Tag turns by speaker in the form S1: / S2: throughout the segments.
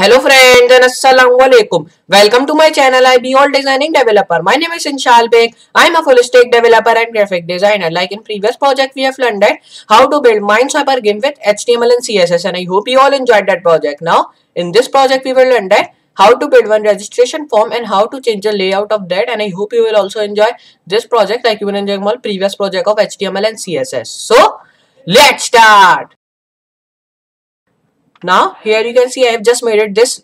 S1: Hello friends and Assalamualaikum. Welcome to my channel. I be all designing developer. My name is Inshal Beg. I am a full stack developer and graphic designer. Like in previous project, we have learned that how to build Minesweeper game with HTML and CSS, and I hope you all enjoyed that project. Now in this project, we will learn that how to build one registration form and how to change the layout of that, and I hope you will also enjoy this project like you were enjoying my previous project of HTML and CSS. So let's start. Now here you can see I have just made it this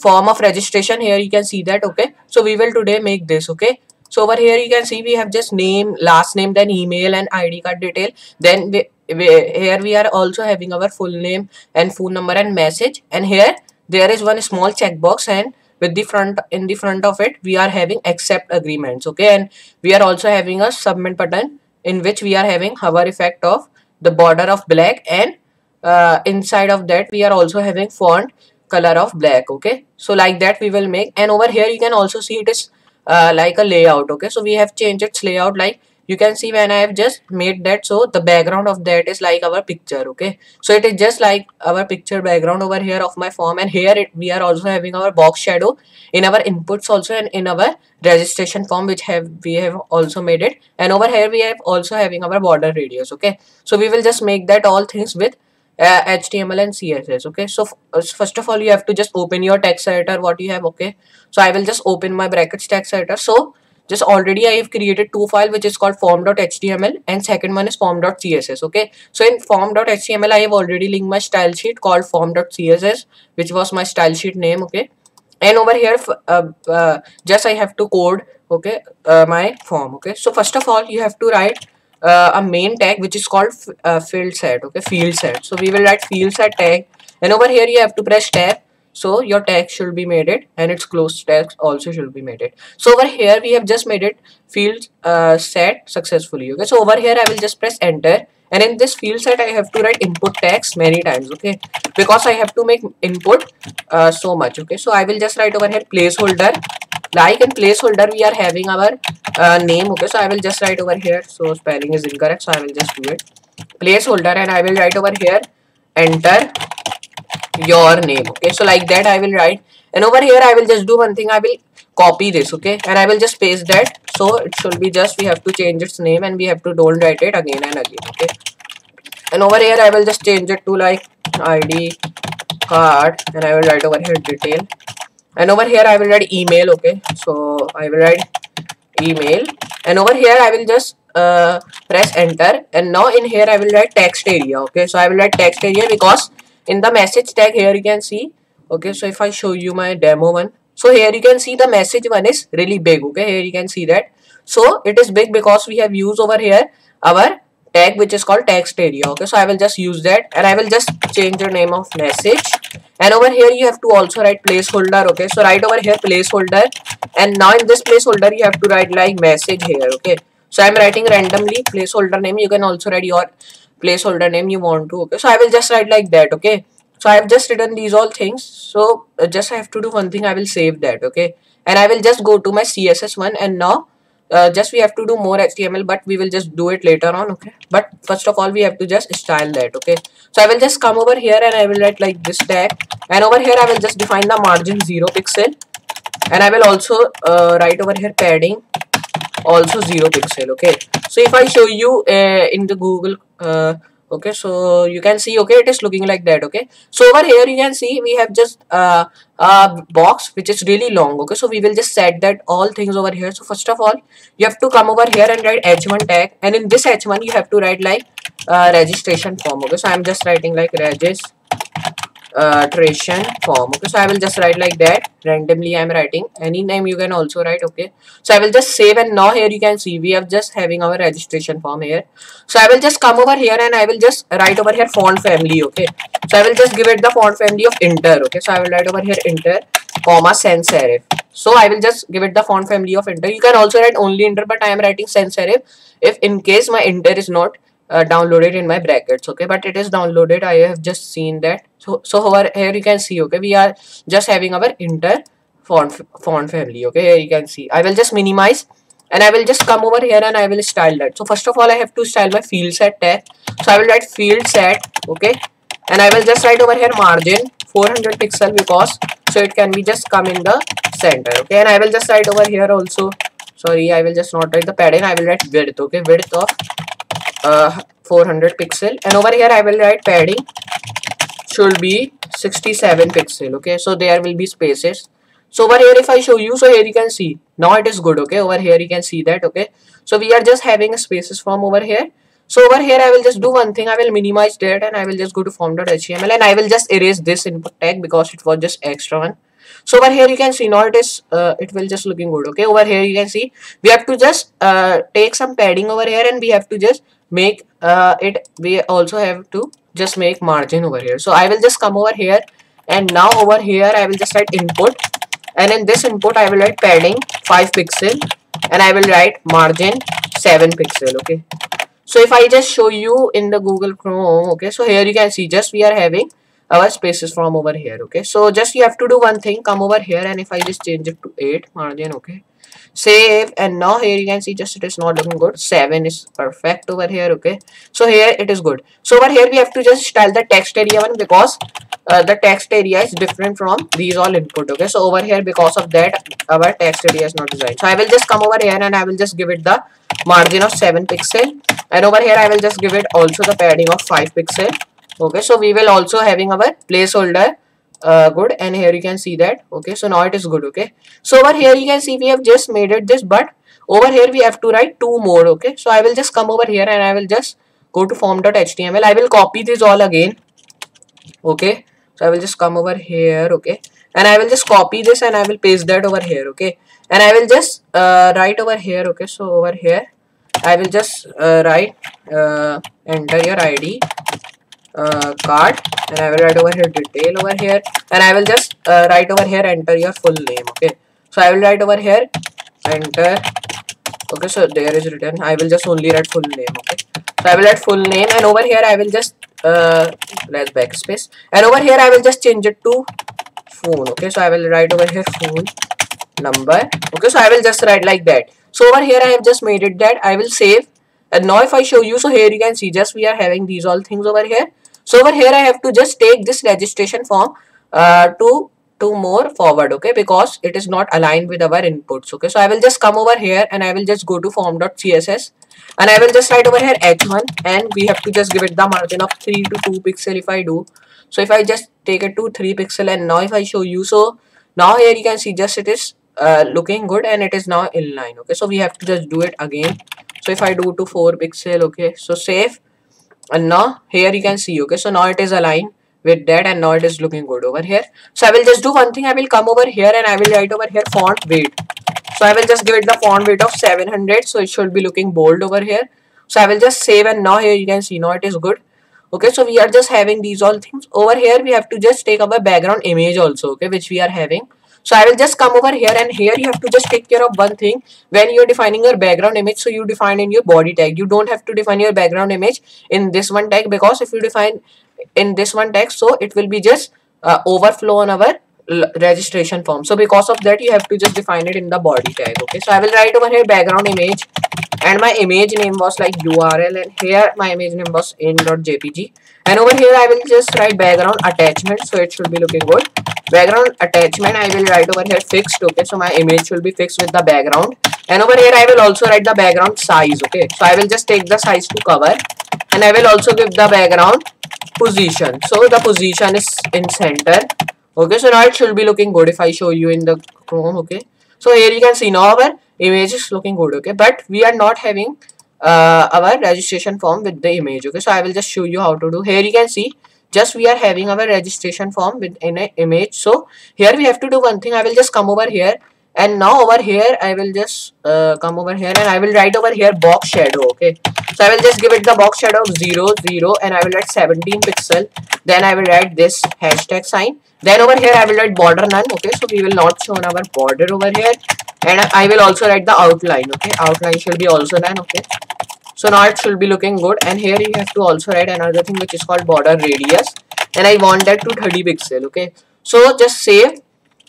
S1: form of registration. Here you can see that. Okay, so we will today make this. Okay, so over here you can see we have just name, last name, then email and ID card detail. Then here we are also having our full name and phone number and message, and here there is one small checkbox, and with the front, in the front of it we are having accept agreements. Okay, and we are also having a submit button in which we are having hover effect of the border of black, and inside of that we are also having font color of black. Okay, so like that we will make, and over here you can also see it is like a layout. Okay, so we have changed its layout. Like you can see when I have just made that, so the background of that is like our picture. Okay, so it is just like our picture background over here of my form, and here we are also having our box shadow in our inputs also, and in our registration form which we have also made it, and over here we have also having our border radius. Okay, so we will just make that all things with HTML and CSS. Okay, so first of all you have to just open your text editor what you have. Okay, so I will just open my brackets text editor. So just already I have created two files which is called form.html and second one is form.css. Okay, so in form.html I have already linked my style sheet called form.css, which was my style sheet name. Okay, and over here just I have to code. Okay, my form. Okay, so first of all you have to write a main tag which is called field set. Okay, field set. So we will write field set tag, and over here you have to press tab, so your tag should be made it, and its close tag also should be made it. So over here we have just made it field set successfully. Okay, so over here I will just press enter, and in this field set I have to write input tags many times. Okay, because I have to make input so much. Okay, so I will just write over here placeholder. Like in placeholder we are having our name. Okay, so I will just write over here, so spelling is incorrect, so I will just do it placeholder, and I will write over here enter your name. Okay, so like that I will write, and over here I will just do one thing. I will copy this. Okay, and I will just paste that, so it should be just, we have to change its name and we have to don't write it again and again. Okay, and over here I will just change it to like ID card, and I will write over here detail, and over here I will write email. Okay, so I will write email, and over here I will just press enter, and now in here I will write text area. Okay, so I will write text area because in the message tag here you can see. Okay, so if I show you my demo one, so here you can see the message one is really big. Okay, here you can see that, so it is big because we have used over here our tag which is called text area. Okay, so I will just use that, and I will just change the name of message, and over here you have to also write placeholder. Okay, so write over here placeholder, and now in this placeholder you have to write like message here. Okay, so I'm writing randomly placeholder name. You can also write your placeholder name you want to. Okay, so I will just write like that. Okay, so I have just written these all things, so just I have to do one thing. I will save that. Okay, and I will just go to my CSS one, and now just we have to do more HTML, but we will just do it later on. Okay, but first of all we have to just style that. Okay, so I will just come over here and I will write like this tag, and over here I will just define the margin 0 pixel, and I will also write over here padding also 0 pixel. Okay, so if I show you in the Google okay, so you can see. Okay, it is looking like that. Okay, so over here you can see we have just a box which is really long. Okay, so we will just set that all things over here. So first of all you have to come over here and write h1 tag, and in this h1 you have to write like registration form. Okay, so I'm just writing like registration form. Okay, so I will just write like that randomly. I'm writing any name, you can also write. Okay, so I will just save, and now here you can see we have just having our registration form here. So I will just come over here and I will just write over here font family. Okay, so I will just give it the font family of Inter. Okay, so I will write over here Inter comma sans serif. So I will just give it the font family of Inter. You can also write only Inter, but I am writing sans serif if in case my Inter is not downloaded in my brackets. Okay, but it is downloaded. I have just seen that. So over here you can see. Okay, we are just having our Inter font family. Okay, here you can see. I will just minimize, and I will just come over here and I will style that. So first of all I have to style my field set tag. So I will write field set. Okay, and I will just write over here margin 400 pixel because so it can be just come in the center. Okay, and I will just write over here also, sorry, I will just not write the padding, I will write width. Okay, width of 400 pixel, and over here I will write padding should be 67 pixel. Okay, so there will be spaces. So over here if I show you, so here you can see now it is good. Okay, over here you can see that. Okay, so we are just having spaces from over here. So over here I will just do one thing, I will minimize that and I will just go to form.html and I will just erase this input tag because it was just extra one. So over here you can see now it is it will just looking good. Okay, over here you can see we have to just take some padding over here and we have to just make it, we also have to just make margin over here. So I will just come over here and now over here I will just write input, and in this input I will write padding 5 pixel and I will write margin 7 pixel. Okay, so if I just show you in the Google Chrome, okay, so here you can see just we are having our spaces from over here. Okay, so just you have to do one thing, come over here and if I just change it to 8 margin, okay, save, and now here you can see just it is not looking good, 7 is perfect over here. Okay, so here it is good. So over here we have to just style the text area one because the text area is different from these all input. Okay, so over here because of that our text area is not designed. So I will just come over here and I will just give it the margin of 7 pixel, and over here I will just give it also the padding of 5 pixel. Okay, so we will also having our placeholder good, and here you can see that. Okay, so now it is good. Okay, so over here you can see we have just made it this, but over here we have to write 2 more. Okay, so I will just come over here and I will just go to form.html. I will copy this all again. Okay, so I will just come over here. Okay, and I will just copy this and I will paste that over here. Okay, and I will just write over here. Okay, so over here I will just write enter your ID card, and I will write over here detail over here, and I will just write over here enter your full name. Okay, so I will write over here enter. Okay, so there is written, I will just only write full name. Okay, so I will write full name, and over here I will just let's backspace, and over here I will just change it to phone. Okay, so I will write over here phone number. Okay, so I will just write like that. So over here I have just made it that. I will save, and now if I show you, so here you can see just we are having these all things over here. So over here I have to just take this registration form to more forward. Okay, because it is not aligned with our inputs. Okay, so I will just come over here and I will just go to form.css and I will just write over here h1, and we have to just give it the margin of 3 to 2 pixel if I do. So if I just take it to 3 pixel, and now if I show you, so now here you can see just it is looking good and it is now in line. Okay, so we have to just do it again. So if I do to 4 pixel, okay, so save, and now here you can see. Okay, so now it is aligned with that and now it is looking good over here. So I will just do one thing, I will come over here and I will write over here font weight. So I will just give it the font weight of 700, so it should be looking bold over here. So I will just save, and now here you can see now it is good. Okay, so we are just having these all things over here. We have to just take our background image also, okay, which we are having. So I will just come over here, and here you have to just take care of one thing when you're defining your background image. So you define in your body tag, you don't have to define your background image in this one tag, because if you define in this one tag, so it will be just overflow on our registration form. So because of that you have to just define it in the body tag. Okay, so I will write over here background image, and my image name was like URL, and here my image name was in.jpg, and over here I will just write background attachment, so it should be looking good. Background attachment I will write over here fixed. Okay, so my image should be fixed with the background, and over here I will also write the background size. Okay, so I will just take the size to cover, and I will also give the background position, so the position is in center. Okay, so now it should be looking good if I show you in the Chrome. Okay, so here you can see now our image is looking good. Okay, but we are not having our registration form with the image. Okay, so I will just show you how to do. Here you can see just we are having our registration form with in an image. So here we have to do one thing, I will just come over here, and now over here I will just come over here and I will write over here box shadow. Okay, so I will just give it the box shadow of 0 0, and I will write 17 pixel. Then I will write this hashtag sign. Then over here I will write border none. Okay, so we will not show our border over here, and I will also write the outline. Okay, outline should be also none. Okay, so now it should be looking good, and here you have to also write another thing which is called border radius, and I want that to 30 pixel. Okay, so just save,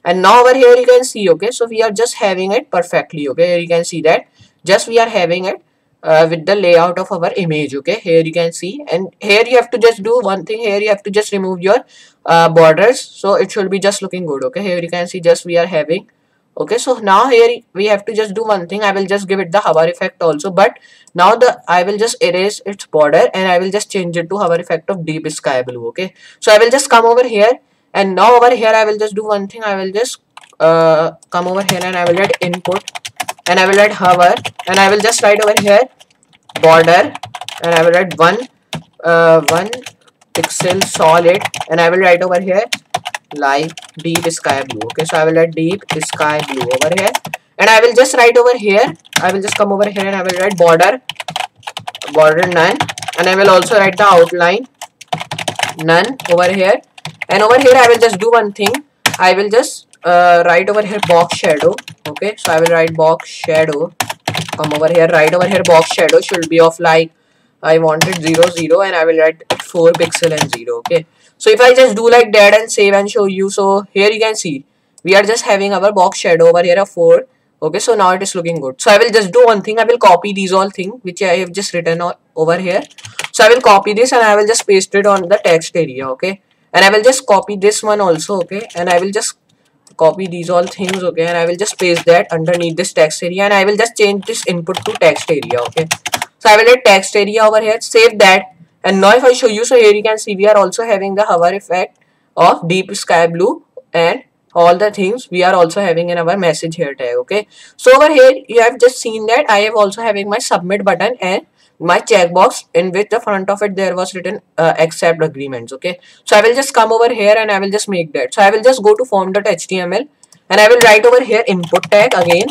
S1: and now over here you can see. Okay, so we are just having it perfectly. Okay, here you can see that just we are having it with the layout of our image. Okay, here you can see, and here you have to just do one thing. Here you have to just remove your borders, so it should be just looking good. Okay, here you can see just we are having. Okay, so now here we have to just do one thing. I will just give it the hover effect also, but now I will just erase its border and I will just change it to hover effect of deep sky blue. Okay, so I will just come over here, and now over here I will just do one thing. I will just come over here and I will write input, and I will write hover, and I will just write over here border, and I will write 1 pixel solid, and I will write over here like deep sky blue. Okay, so I will write deep sky blue over here, and I will just write over here. I will just come over here and I will write border none, and I will also write the outline none over here. And over here I will just do one thing. I will just write over here box shadow. Okay, so I will write box shadow. Come over here, write over here box shadow should be of like I wanted 0 0, and I will write 4 pixel and 0. Okay, so if I just do like that and save and show you, so here you can see we are just having our box shadow over here of 4. Okay, so now it is looking good. So I will just do one thing. I will copy these all things which I have just written over here. So I will copy this and I will just paste it on the text area. Okay, and I will just copy this one also. Okay, and I will just copy these all things. Okay, and I will just paste that underneath this text area, and I will just change this input to text area. Okay, so I will write text area over here, save that, and now if I show you, so here you can see we are also having the hover effect of deep sky blue, and all the things we are also having in our message here tag. Okay, so over here you have just seen that I have also having my submit button and my checkbox, in which the front of it there was written accept agreements. Okay, so I will just come over here and I will just make that. So I will just go to form.html, and I will write over here input tag again.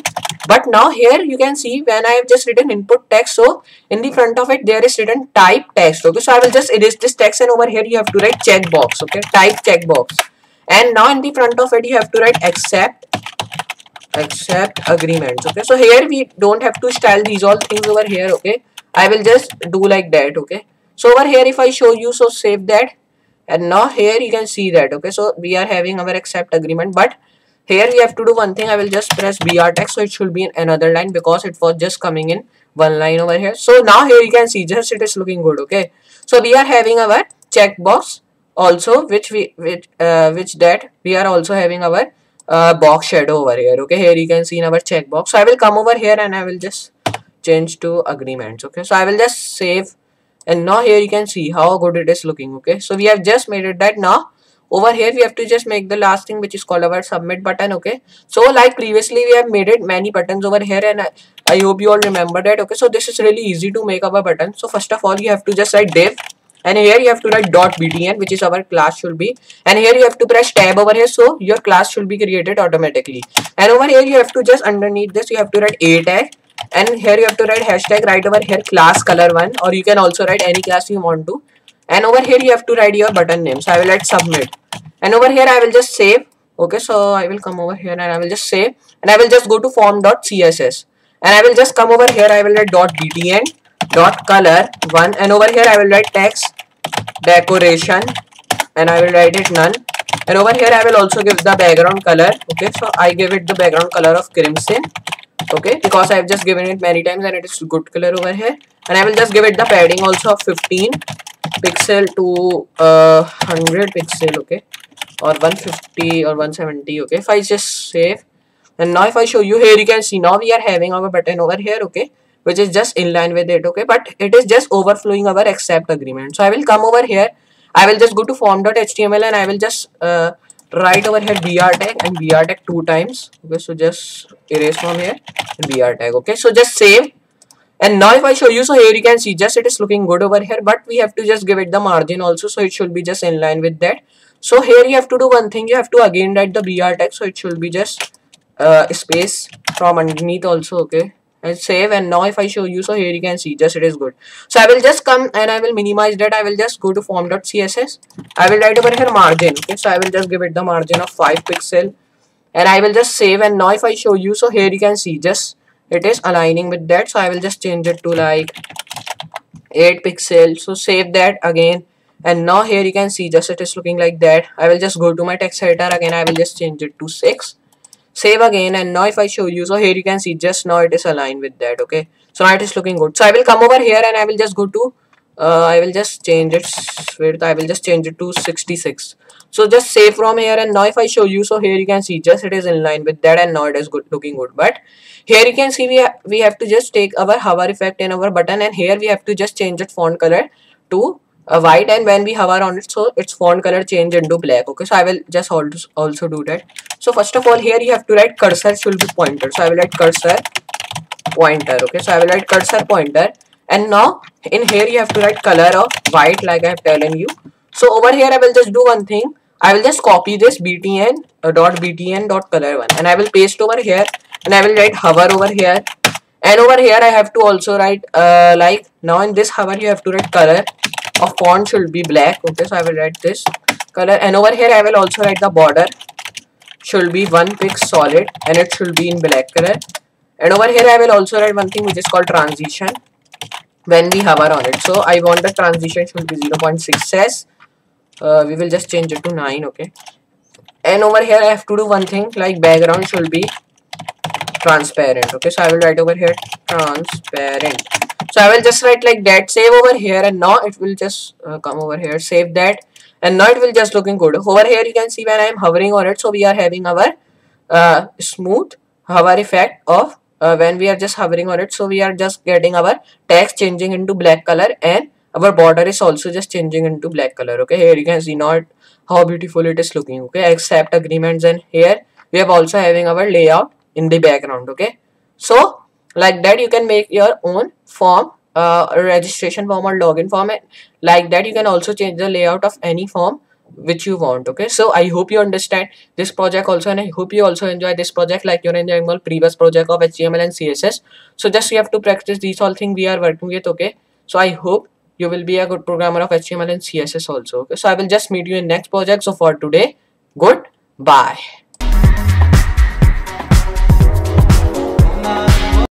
S1: But now here you can see when I have just written input text, so in the front of it there is written type text. Okay, so I will just erase this text, and over here you have to write checkbox. Okay, type checkbox, and now in the front of it you have to write accept agreements. Okay, so here we don't have to style these all things over here. Okay, I will just do like that. Okay, so over here if I show you, so save that, and now here you can see that. Okay, so we are having our accept agreement, but here we have to do one thing. I will just press BR text, so it should be in another line because it was just coming in one line over here. So now here you can see just it is looking good. Okay, so we are having our checkbox also, which that we are also having our box shadow over here. Okay, here you can see in our checkbox. So I will come over here and I will just change to agreements. Okay, so I will just save, and now here you can see how good it is looking. Okay, so we have just made it that. Now over here we have to just make the last thing, which is called our submit button. Okay, so like previously we have made it many buttons over here, and I hope you all remember that. Okay, so this is really easy to make our button. So first of all you have to just write div, and here you have to write .btn, which is our class should be, and here you have to press tab over here, so your class should be created automatically. And over here you have to just underneath this you have to write a tag, and here you have to write hashtag, right over here class color1, or you can also write any class you want to. And over here you have to write your button name, so I will write submit, and over here I will just save. Okay, so I will come over here and I will just save, and I will just go to form.css, and I will just come over here. I will write .btn .color1, and over here I will write text decoration, and I will write it none, and over here I will also give the background color. Okay, so I give it the background color of crimson. Okay, because I have just given it many times and it is good color over here, and I will just give it the padding also of 15 pixel to 100 pixel. Okay, or 150 or 170. Okay, if I just save, and now if I show you, here you can see now we are having our button over here. Okay, which is just in line with it. Okay, but it is just overflowing our accept agreement. So I will come over here, I will just go to form.html, and I will just write over here br tag and br tag 2 times. Okay, so just erase from here and br tag. Okay, so just save, and now if I show you, so here you can see just it is looking good over here, but we have to just give it the margin also, so it should be just in line with that. So here you have to do one thing, you have to again write the br tag, so it should be just space from underneath also. Okay, and save, and now if I show you, so here you can see just it is good. So I will just come and I will minimize that. I will just go to form.css, I will write over here margin. Okay, so I will just give it the margin of 5 pixel, and I will just save, and now if I show you, so here you can see just it is aligning with that. So I will just change it to like 8 pixel. So save that again, and now here you can see just it is looking like that. I will just go to my text editor again, I will just change it to 6, save again, and now if I show you, so here you can see just now it is aligned with that. Okay, So now it is looking good. So I will come over here and I will just go to I will just change its width. I will just change it to 66. So just save from here, and now if I show you, so here you can see just it is in line with that, and now it is good, looking good. But here you can see we have to just take our hover effect in our button, and here we have to just change its font color to white, and when we hover on it, so its font color change into black. Okay, so I will just also do that. So first of all, here you have to write cursor should be pointer. So I will write cursor pointer. Okay, so I will write cursor pointer, and now in here you have to write color of white, like I have telling you. So over here I will just do one thing. I will just copy this btn dot color one, and I will paste over here, and I will write hover over here, and over here I have to also write like now in this hover you have to write color of font should be black. Okay, so I will write this color, and over here I will also write the border should be 1 pix solid, and it should be in black color. And over here I will also write one thing which is called transition when we hover on it. So I want the transition should be 0.6 s. We will just change it to 9. Okay, and over here I have to do one thing, like background should be transparent. Okay, so I will write over here transparent. So I will just write like that, save over here, and now it will just come over here, save that, and now it will just looking good. Over here you can see when I am hovering on it, so we are having our smooth hover effect of when we are just hovering on it, so we are just getting our text changing into black color, and our border is also just changing into black color. Okay, here you can see now how beautiful it is looking. Okay, accept agreements, and here we have also having our layout in the background. Okay, so like that you can make your own form, a registration form or login form, and like that you can also change the layout of any form which you want. Okay, so I hope you understand this project also, and I hope you also enjoy this project like you're enjoying all previous project of HTML and CSS. So just you have to practice these all things we are working with. Okay, so I hope you will be a good programmer of HTML and CSS also. Okay, so I will just meet you in next project. So for today, goodbye.